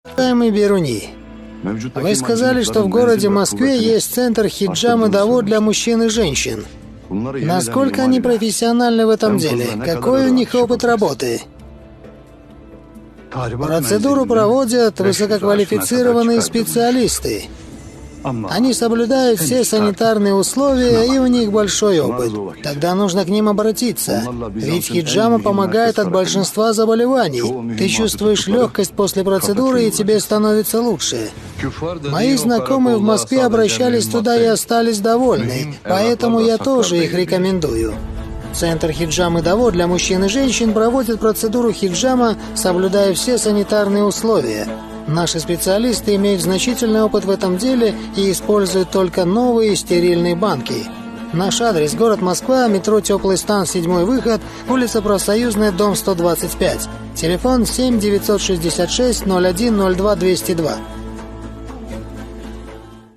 Уважаемый Беруни, вы сказали, что в городе Москве есть центр хиджам и даво для мужчин и женщин. Насколько они профессиональны в этом деле? Какой у них опыт работы? Процедуру проводят высококвалифицированные специалисты. Они соблюдают все санитарные условия, и у них большой опыт. Тогда нужно к ним обратиться. Ведь хиджама помогает от большинства заболеваний. Ты чувствуешь легкость после процедуры, и тебе становится лучше. Мои знакомые в Москве обращались туда и остались довольны, поэтому я тоже их рекомендую. Центр хиджам и даво для мужчин и женщин проводит процедуру хиджама, соблюдая все санитарные условия. Наши специалисты имеют значительный опыт в этом деле и используют только новые стерильные банки. Наш адрес – город Москва, метро Теплый стан, 7-й выход, улица Профсоюзная, дом 125. Телефон 7 966 01 02 202.